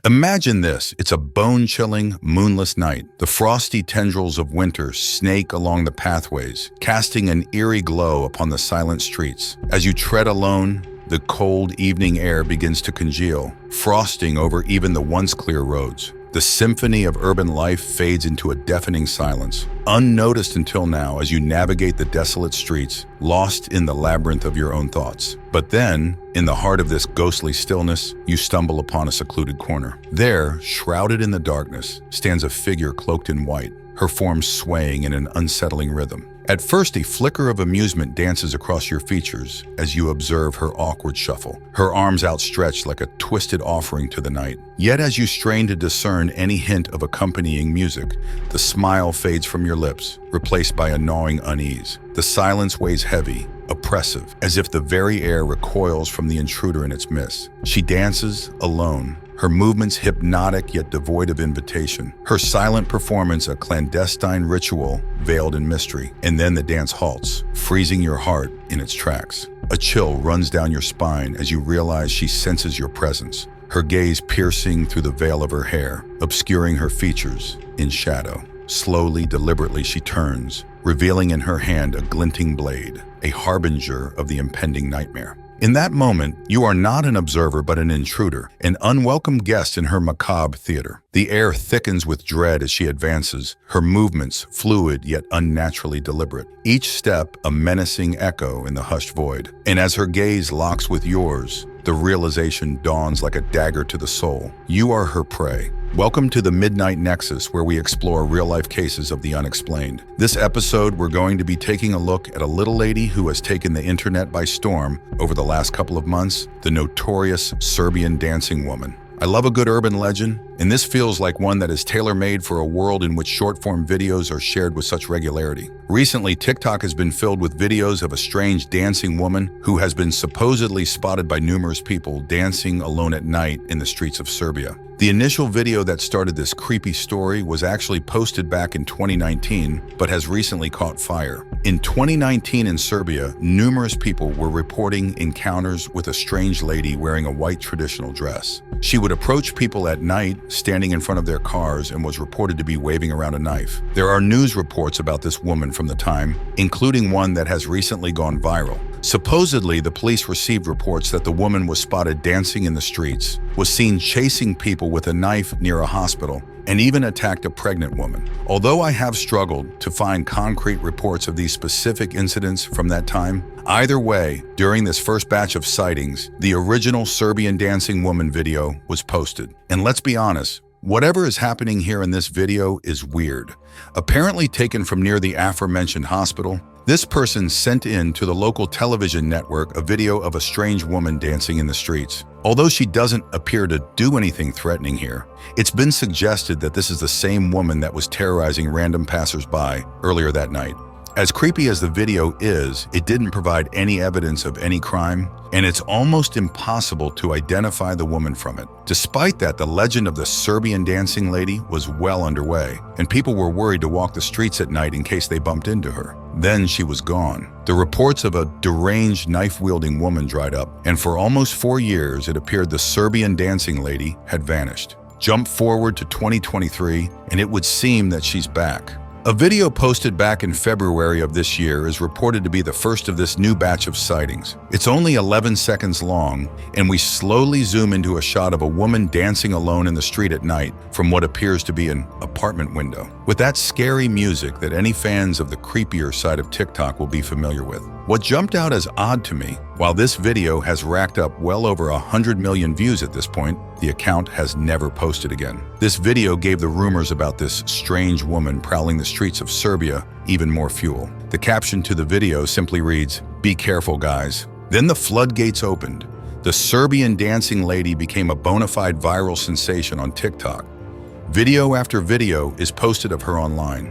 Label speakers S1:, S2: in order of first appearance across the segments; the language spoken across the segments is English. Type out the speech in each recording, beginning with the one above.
S1: Imagine this, it's a bone-chilling, moonless night. The frosty tendrils of winter snake along the pathways, casting an eerie glow upon the silent streets. As you tread alone, the cold evening air begins to congeal, frosting over even the once clear roads. The symphony of urban life fades into a deafening silence, unnoticed until now as you navigate the desolate streets, lost in the labyrinth of your own thoughts. But then, in the heart of this ghostly stillness, you stumble upon a secluded corner. There, shrouded in the darkness, stands a figure cloaked in white, her form swaying in an unsettling rhythm. At first, a flicker of amusement dances across your features as you observe her awkward shuffle, her arms outstretched like a twisted offering to the night. Yet as you strain to discern any hint of accompanying music, the smile fades from your lips, replaced by a gnawing unease. The silence weighs heavy, oppressive, as if the very air recoils from the intruder in its midst. She dances alone, her movements hypnotic yet devoid of invitation, her silent performance a clandestine ritual veiled in mystery. And then the dance halts, freezing your heart in its tracks. A chill runs down your spine as you realize she senses your presence, her gaze piercing through the veil of her hair, obscuring her features in shadow. Slowly, deliberately, she turns, revealing in her hand a glinting blade, a harbinger of the impending nightmare. In that moment, you are not an observer but an intruder, an unwelcome guest in her macabre theater. The air thickens with dread as she advances, her movements fluid yet unnaturally deliberate, each step a menacing echo in the hushed void. And as her gaze locks with yours, the realization dawns like a dagger to the soul. You are her prey. Welcome to the Midnight Nexus, where we explore real-life cases of the unexplained. This episode, we're going to be taking a look at a little lady who has taken the internet by storm over the last couple of months, the notorious Serbian dancing woman. I love a good urban legend, and this feels like one that is tailor-made for a world in which short-form videos are shared with such regularity. Recently, TikTok has been filled with videos of a strange dancing woman who has been supposedly spotted by numerous people dancing alone at night in the streets of Serbia. The initial video that started this creepy story was actually posted back in 2019, but has recently caught fire. In 2019 in Serbia, numerous people were reporting encounters with a strange lady wearing a white traditional dress. She would approach people at night, standing in front of their cars, and was reported to be waving around a knife. There are news reports about this woman from the time, including one that has recently gone viral. Supposedly, the police received reports that the woman was spotted dancing in the streets, was seen chasing people with a knife near a hospital, and even attacked a pregnant woman. Although I have struggled to find concrete reports of these specific incidents from that time, either way, during this first batch of sightings, the original Serbian dancing woman video was posted. And let's be honest, whatever is happening here in this video is weird. Apparently taken from near the aforementioned hospital, this person sent in to the local television network a video of a strange woman dancing in the streets. Although she doesn't appear to do anything threatening here, it's been suggested that this is the same woman that was terrorizing random passersby earlier that night. As creepy as the video is, it didn't provide any evidence of any crime, and it's almost impossible to identify the woman from it. Despite that, the legend of the Serbian dancing lady was well underway, and people were worried to walk the streets at night in case they bumped into her. Then she was gone. The reports of a deranged knife-wielding woman dried up, and for almost 4 years it appeared the Serbian dancing lady had vanished. Jump forward to 2023, and it would seem that she's back. A video posted back in February of this year is reported to be the first of this new batch of sightings. It's only 11 seconds long, and we slowly zoom into a shot of a woman dancing alone in the street at night from what appears to be an apartment window, with that scary music that any fans of the creepier side of TikTok will be familiar with. What jumped out as odd to me, while this video has racked up well over 100 million views at this point, the account has never posted again. This video gave the rumors about this strange woman prowling the streets of Serbia even more fuel. The caption to the video simply reads, "Be careful, guys." Then the floodgates opened. The Serbian dancing lady became a bona fide viral sensation on TikTok. Video after video is posted of her online.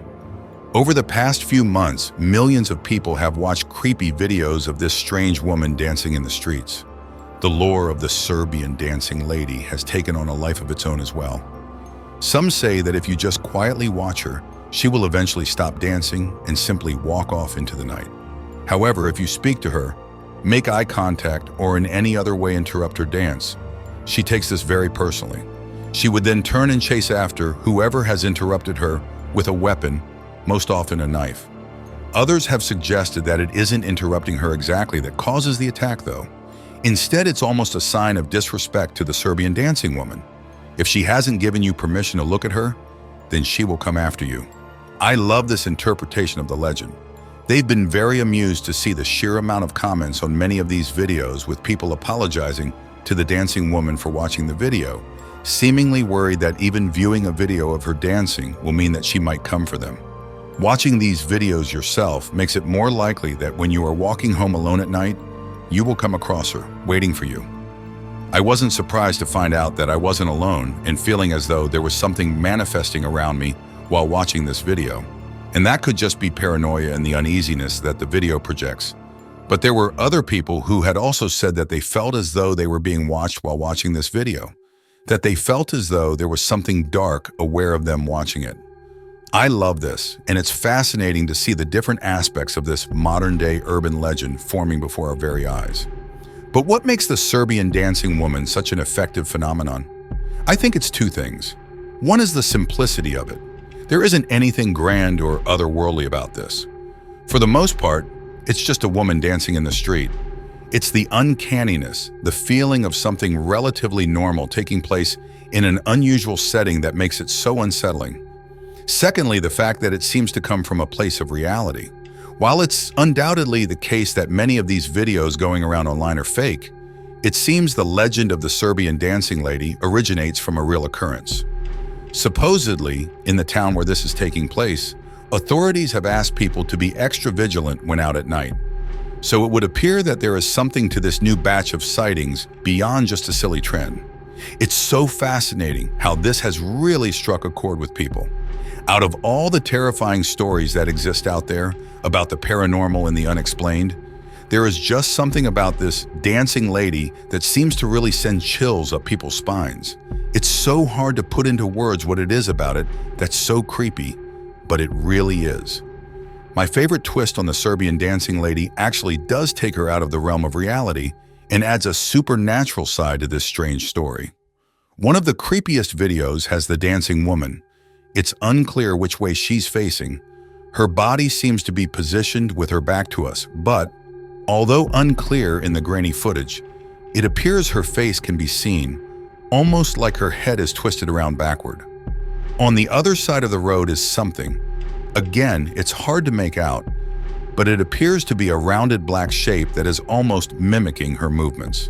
S1: Over the past few months, millions of people have watched creepy videos of this strange woman dancing in the streets. The lore of the Serbian dancing lady has taken on a life of its own as well. Some say that if you just quietly watch her, she will eventually stop dancing and simply walk off into the night. However, if you speak to her, make eye contact, or in any other way interrupt her dance, she takes this very personally. She would then turn and chase after whoever has interrupted her with a weapon, most often a knife. Others have suggested that it isn't interrupting her exactly that causes the attack, though. Instead, it's almost a sign of disrespect to the Serbian dancing woman. If she hasn't given you permission to look at her, then she will come after you. I love this interpretation of the legend. They've been very amused to see the sheer amount of comments on many of these videos with people apologizing to the dancing woman for watching the video, seemingly worried that even viewing a video of her dancing will mean that she might come for them. Watching these videos yourself makes it more likely that when you are walking home alone at night, you will come across her, waiting for you. I wasn't surprised to find out that I wasn't alone and feeling as though there was something manifesting around me while watching this video. And that could just be paranoia and the uneasiness that the video projects. But there were other people who had also said that they felt as though they were being watched while watching this video, that they felt as though there was something dark aware of them watching it. I love this, and it's fascinating to see the different aspects of this modern-day urban legend forming before our very eyes. But what makes the Serbian dancing woman such an effective phenomenon? I think it's two things. One is the simplicity of it. There isn't anything grand or otherworldly about this. For the most part, it's just a woman dancing in the street. It's the uncanniness, the feeling of something relatively normal taking place in an unusual setting that makes it so unsettling. Secondly, the fact that it seems to come from a place of reality. While it's undoubtedly the case that many of these videos going around online are fake, it seems the legend of the Serbian Dancing Lady originates from a real occurrence. Supposedly, in the town where this is taking place, authorities have asked people to be extra vigilant when out at night. So it would appear that there is something to this new batch of sightings beyond just a silly trend. It's so fascinating how this has really struck a chord with people. Out of all the terrifying stories that exist out there about the paranormal and the unexplained, there is just something about this dancing lady that seems to really send chills up people's spines. It's so hard to put into words what it is about it that's so creepy, but it really is. My favorite twist on the Serbian dancing lady actually does take her out of the realm of reality and adds a supernatural side to this strange story. One of the creepiest videos has the dancing woman. It's unclear which way she's facing. Her body seems to be positioned with her back to us, but although unclear in the grainy footage, it appears her face can be seen, almost like her head is twisted around backward. On the other side of the road is something. Again, it's hard to make out, but it appears to be a rounded black shape that is almost mimicking her movements.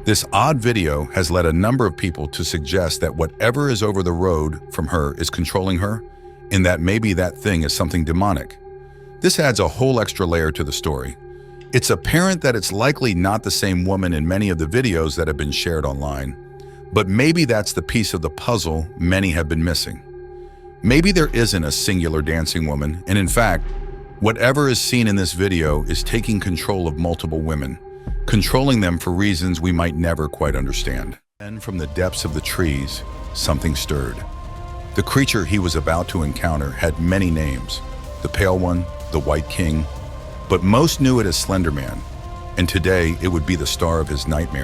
S1: This odd video has led a number of people to suggest that whatever is over the road from her is controlling her, and that maybe that thing is something demonic. This adds a whole extra layer to the story. It's apparent that it's likely not the same woman in many of the videos that have been shared online, but maybe that's the piece of the puzzle many have been missing. Maybe there isn't a singular dancing woman, and in fact, whatever is seen in this video is taking control of multiple women, controlling them for reasons we might never quite understand. Then from the depths of the trees, something stirred. The creature he was about to encounter had many names, the Pale One, the White King, but most knew it as Slender Man, and today it would be the star of his nightmares.